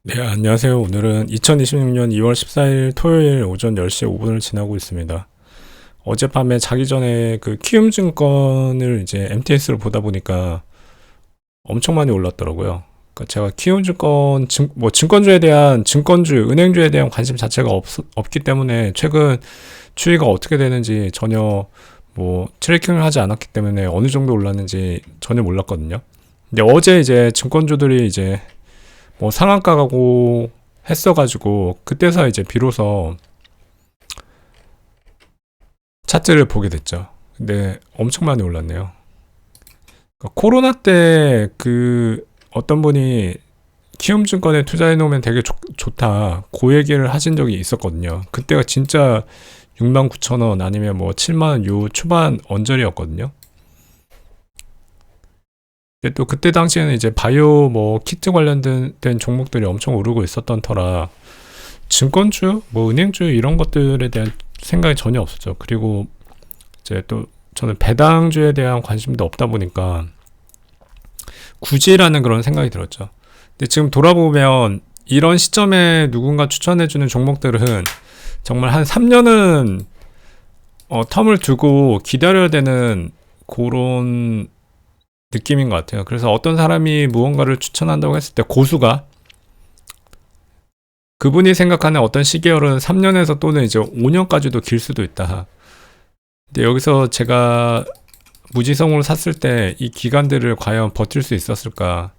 네, 안녕하세요. 오늘은 2026년 2월 14일 토요일 오전 10시 5분을 지나고 있습니다. 어젯밤에 자기 전에 그 키움증권을 이제 MTS를 보다 보니까 엄청 많이 올랐더라고요. 그러니까 제가 키움증권, 증권주에 대한, 은행주에 대한 관심 자체가 없기 때문에 최근 추이가 어떻게 되는지 전혀 트래킹을 하지 않았기 때문에 어느 정도 올랐는지 전혀 몰랐거든요. 근데 어제 이제 증권주들이 이제 상한가 가고 했어가지고 그때서 이제 비로소 차트를 보게 됐죠. 근데 엄청 많이 올랐네요. 그러니까 코로나 때 그 어떤 분이 키움증권에 투자해 놓으면 되게 좋다 그 얘기를 하신 적이 있었거든요. 그때가 진짜 69,000원 아니면 7만원 요 초반 언저리였거든요. 근데 또 그때 당시에는 이제 바이오 키트 관련된 종목들이 엄청 오르고 있었던 터라 증권주, 은행주 이런 것들에 대한 생각이 전혀 없었죠. 그리고 이제 또 저는 배당주에 대한 관심도 없다 보니까 굳이라는 그런 생각이 들었죠. 근데 지금 돌아보면 이런 시점에 누군가 추천해주는 종목들은 정말 한 3년은 텀을 두고 기다려야 되는 그런 느낌인 것 같아요. 그래서 어떤 사람이 무언가를 추천한다고 했을 때 고수가 그분이 생각하는 어떤 시계열은 3년에서 또는 이제 5년까지도 길 수도 있다. 근데 여기서 제가 무지성으로 샀을 때 이 기간들을 과연 버틸 수 있었을까?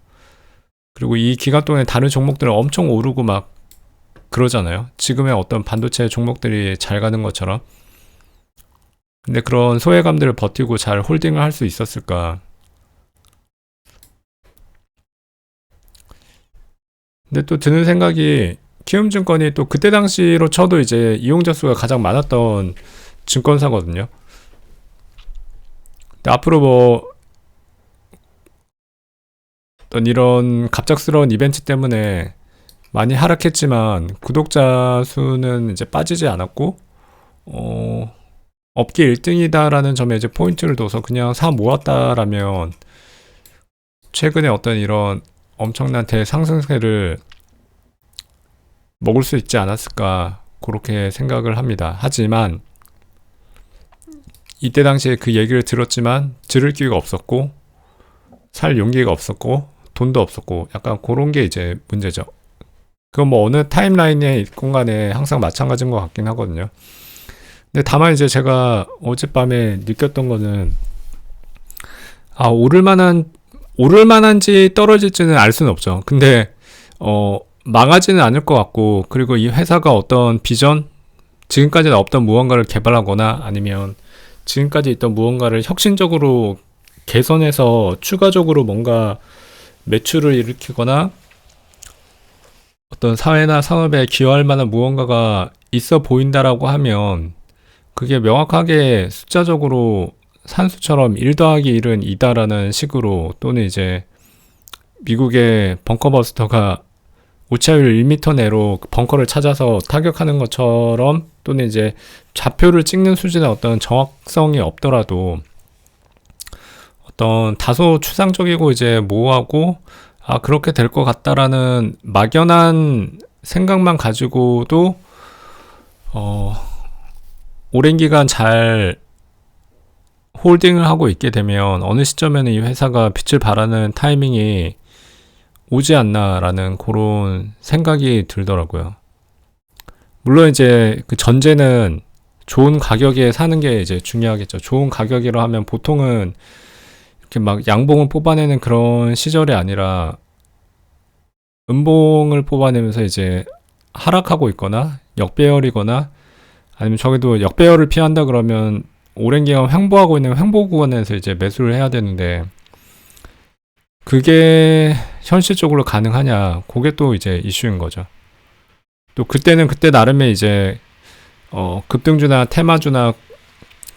그리고 이 기간 동안에 다른 종목들은 엄청 오르고 막 그러잖아요. 지금의 어떤 반도체 종목들이 잘 가는 것처럼. 근데 그런 소외감들을 버티고 잘 홀딩을 할 수 있었을까? 근데 또 드는 생각이 키움증권이 또 그때 당시로 쳐도 이제 이용자 수가 가장 많았던 증권사거든요. 근데 앞으로 어떤 이런 갑작스러운 이벤트 때문에 많이 하락했지만 구독자 수는 이제 빠지지 않았고 업계 1등이다라는 점에 이제 포인트를 둬서 그냥 사 모았다라면 최근에 어떤 이런 엄청난 대상승세를 먹을 수 있지 않았을까 그렇게 생각을 합니다. 하지만 이때 당시에 그 얘기를 들었지만 들을 기회가 없었고 살 용기가 없었고 돈도 없었고 약간 그런 게 이제 문제죠. 그건 어느 타임라인에 있건 간에 항상 마찬가지인 것 같긴 하거든요. 근데 다만 이제 제가 어젯밤에 느꼈던 거는 오를 만한지 떨어질지는 알 수는 없죠. 근데 망하지는 않을 것 같고, 그리고 이 회사가 어떤 비전, 지금까지는 없던 무언가를 개발하거나 아니면 지금까지 있던 무언가를 혁신적으로 개선해서 추가적으로 뭔가 매출을 일으키거나 어떤 사회나 산업에 기여할 만한 무언가가 있어 보인다라고 하면 그게 명확하게 숫자적으로 산수처럼 1 더하기 1은 2다라는 식으로, 또는 이제 미국의 벙커버스터가 우차율 1m 내로 벙커를 찾아서 타격하는 것처럼, 또는 이제 좌표를 찍는 수준의 어떤 정확성이 없더라도 어떤 다소 추상적이고 이제 모호하고 그렇게 될 것 같다라는 막연한 생각만 가지고도 오랜 기간 잘 홀딩을 하고 있게 되면 어느 시점에는 이 회사가 빛을 발하는 타이밍이 오지 않나라는 그런 생각이 들더라고요. 물론 이제 그 전제는 좋은 가격에 사는 게 이제 중요하겠죠. 좋은 가격이라 하면 보통은 이렇게 막 양봉을 뽑아내는 그런 시절이 아니라 음봉을 뽑아내면서 이제 하락하고 있거나 역배열이거나, 아니면 저기도 역배열을 피한다 그러면 오랜 기간 횡보하고 있는 횡보 구간에서 이제 매수를 해야 되는데, 그게 현실적으로 가능하냐, 그게 또 이제 이슈인 거죠. 또 그때는 그때 나름의 이제 급등주나 테마주나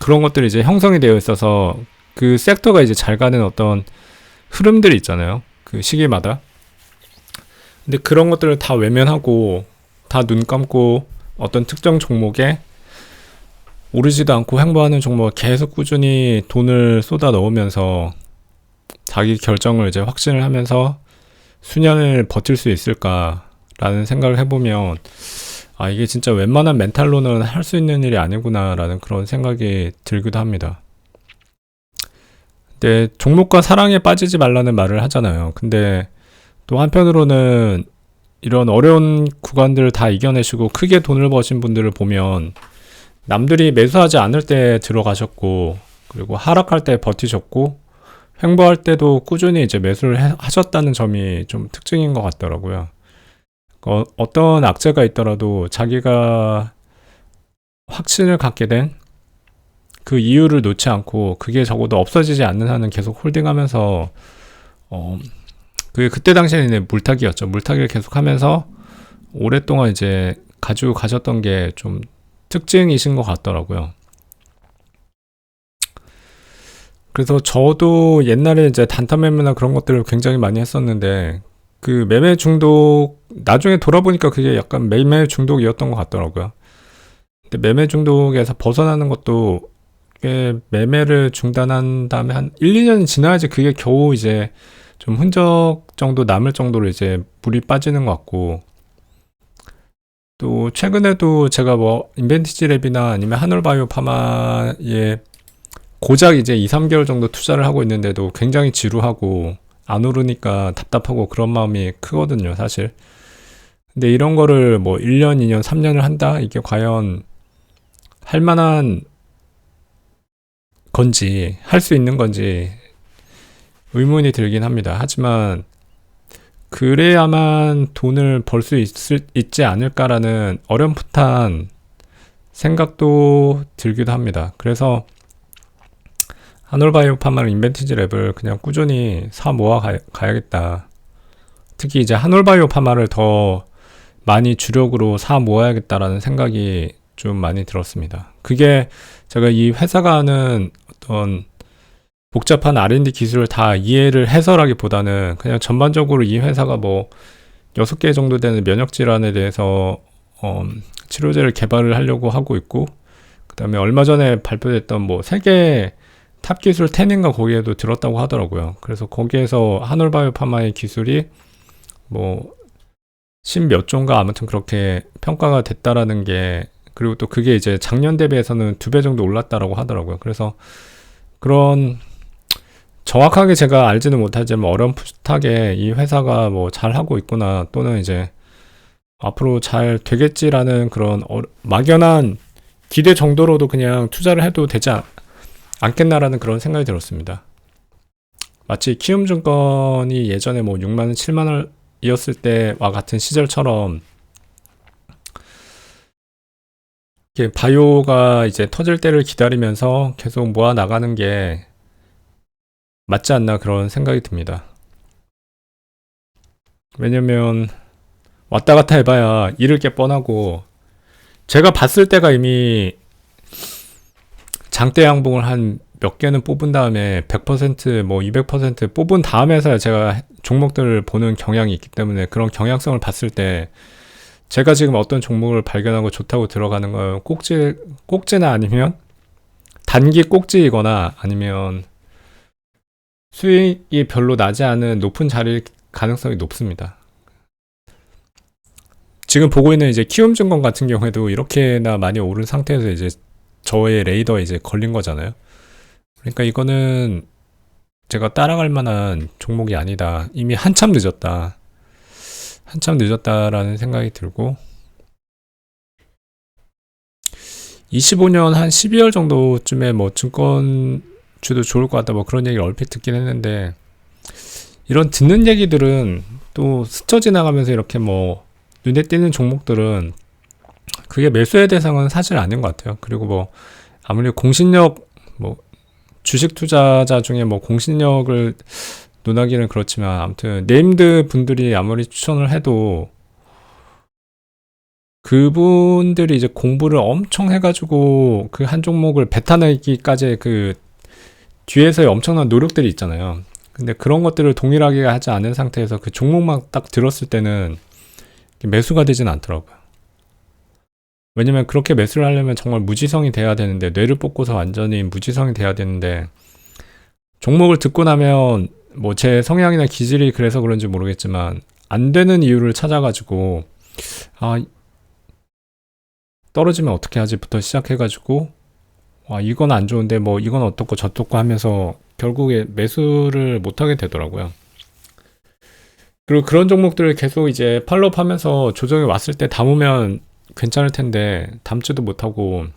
그런 것들이 이제 형성이 되어 있어서 그 섹터가 이제 잘 가는 어떤 흐름들이 있잖아요, 그 시기마다. 근데 그런 것들을 다 외면하고 다 눈 감고 어떤 특정 종목에 오르지도 않고 횡보하는 종목을 계속 꾸준히 돈을 쏟아 넣으면서 자기 결정을 이제 확신을 하면서 수년을 버틸 수 있을까라는 라는 생각을 해보면 아, 이게 진짜 웬만한 멘탈로는 할 수 있는 일이 아니구나 라는 그런 생각이 들기도 합니다. 근데 종목과 사랑에 빠지지 말라는 말을 하잖아요. 근데 또 한편으로는 이런 어려운 구간들을 다 이겨내시고 크게 돈을 버신 분들을 보면 남들이 매수하지 않을 때 들어가셨고, 그리고 하락할 때 버티셨고, 횡보할 때도 꾸준히 이제 매수를 하셨다는 점이 좀 특징인 것 같더라고요. 어떤 악재가 있더라도 자기가 확신을 갖게 된 그 이유를 놓지 않고 그게 적어도 없어지지 않는 한은 계속 홀딩하면서 그때 당시에는 물타기였죠. 물타기를 계속하면서 오랫동안 이제 가지고 가셨던 게 좀 특징이신 것 같더라고요. 그래서 저도 옛날에 이제 단타 매매나 그런 것들을 굉장히 많이 했었는데 그 매매 중독 나중에 돌아보니까 그게 약간 매매 중독이었던 것 같더라고요. 근데 매매 중독에서 벗어나는 것도 매매를 중단한 다음에 한 1, 2년이 지나야지 그게 겨우 이제 좀 흔적 정도 남을 정도로 이제 물이 빠지는 것 같고, 또 최근에도 제가 뭐 인벤티지 랩이나 아니면 한올바이오 파마에 고작 이제 2, 3개월 정도 투자를 하고 있는데도 굉장히 지루하고 안 오르니까 답답하고 그런 마음이 크거든요, 사실. 근데 이런 거를 뭐 1년, 2년, 3년을 한다? 이게 과연 할 만한 건지, 할 수 있는 건지 의문이 들긴 합니다. 하지만 그래야만 돈을 벌 수 있지 않을까라는 어렴풋한 생각도 들기도 합니다. 그래서 한올바이오 파마를 인벤티지 랩을 그냥 꾸준히 사 모아 가야겠다. 특히 이제 한올바이오 파마를 더 많이 주력으로 사 모아야겠다라는 생각이 좀 많이 들었습니다. 그게 제가 이 회사가 하는 어떤 복잡한 R&D 기술을 다 이해를 해서라기보다는 그냥 전반적으로 이 회사가 뭐 6개 정도 되는 면역질환에 대해서 치료제를 개발을 하려고 하고 있고, 그 다음에 얼마 전에 발표됐던 뭐 세계 탑 기술 10인가 거기에도 들었다고 하더라고요. 그래서 거기에서 한올바이오 파마의 기술이 뭐 10몇 조인가 아무튼 그렇게 평가가 됐다라는 게, 그리고 또 그게 이제 작년 대비해서는 2배 정도 올랐다라고 하더라고요. 그래서 그런 정확하게 제가 알지는 못하지만 어렴풋하게 이 회사가 뭐 잘하고 있구나, 또는 이제 앞으로 잘 되겠지라는 그런 막연한 기대 정도로도 그냥 투자를 해도 되지 않겠나라는 그런 생각이 들었습니다. 마치 키움증권이 예전에 뭐 6만원, 7만원이었을 때와 같은 시절처럼 바이오가 이제 터질 때를 기다리면서 계속 모아 나가는 게 맞지 않나 그런 생각이 듭니다. 왜냐면 왔다 갔다 해봐야 잃을 게 뻔하고, 제가 봤을 때가 이미 장대 양봉을 한 몇 개는 뽑은 다음에 100% 뭐 200% 뽑은 다음에서야 제가 종목들을 보는 경향이 있기 때문에, 그런 경향성을 봤을 때 제가 지금 어떤 종목을 발견하고 좋다고 들어가는 건 꼭지나 아니면 단기 꼭지이거나 아니면 수익이 별로 나지 않은 높은 자리일 가능성이 높습니다. 지금 보고 있는 이제 키움증권 같은 경우에도 이렇게나 많이 오른 상태에서 이제 저의 레이더에 이제 걸린 거잖아요. 그러니까 이거는 제가 따라갈 만한 종목이 아니다. 이미 한참 늦었다. 한참 늦었다라는 생각이 들고, 25년 한 12월 정도쯤에 뭐 증권주도 좋을 것 같다 뭐 그런 얘기를 얼핏 듣긴 했는데, 이런 듣는 얘기들은 또 스쳐 지나가면서 이렇게 뭐 눈에 띄는 종목들은 그게 매수의 대상은 사실 아닌 것 같아요. 그리고 뭐 아무리 공신력, 뭐 주식 투자자 중에 뭐 공신력을 논하기는 그렇지만, 아무튼 네임드 분들이 아무리 추천을 해도 그분들이 이제 공부를 엄청 해가지고 그 한 종목을 뱉어내기까지 그 뒤에서의 엄청난 노력들이 있잖아요. 근데 그런 것들을 동일하게 하지 않은 상태에서 그 종목만 딱 들었을 때는 매수가 되진 않더라고요. 왜냐면 그렇게 매수를 하려면 정말 무지성이 돼야 되는데, 뇌를 뽑고서 완전히 무지성이 돼야 되는데, 종목을 듣고 나면 뭐 제 성향이나 기질이 그래서 그런지 모르겠지만 안 되는 이유를 찾아가지고 아 떨어지면 어떻게 하지부터 시작해가지고 와 이건 안 좋은데 뭐 이건 어떻고 저떻고 하면서 결국에 매수를 못하게 되더라고요. 그리고 그런 종목들을 계속 이제 팔로우 하면서 조정이 왔을 때 담으면 괜찮을 텐데 담지도 못하고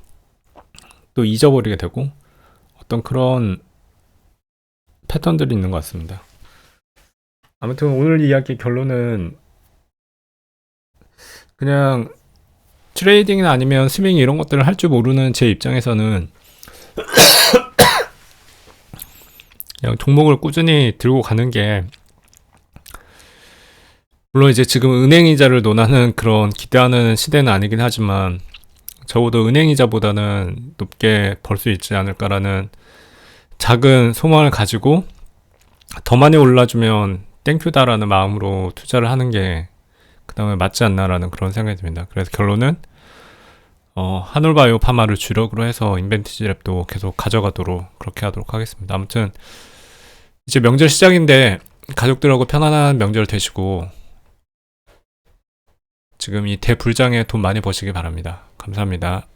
또 잊어버리게 되고 어떤 그런 패턴들이 있는 것 같습니다. 아무튼 오늘 이야기 결론은 그냥 트레이딩이나 아니면 스윙 이런 것들을 할 줄 모르는 제 입장에서는 그냥 종목을 꾸준히 들고 가는 게 물론 이제 지금 은행이자를 논하는 그런 기대하는 시대는 아니긴 하지만 적어도 은행이자보다는 높게 벌 수 있지 않을까라는 작은 소망을 가지고 더 많이 올라주면 땡큐다라는 마음으로 투자를 하는 게 그다음에 맞지 않나라는 그런 생각이 듭니다. 그래서 결론은 한올바이오 파마를 주력으로 해서 인벤티지 랩도 계속 가져가도록 그렇게 하도록 하겠습니다. 아무튼 이제 명절 시작인데 가족들하고 편안한 명절 되시고 지금 이 대불장에 돈 많이 버시기 바랍니다. 감사합니다.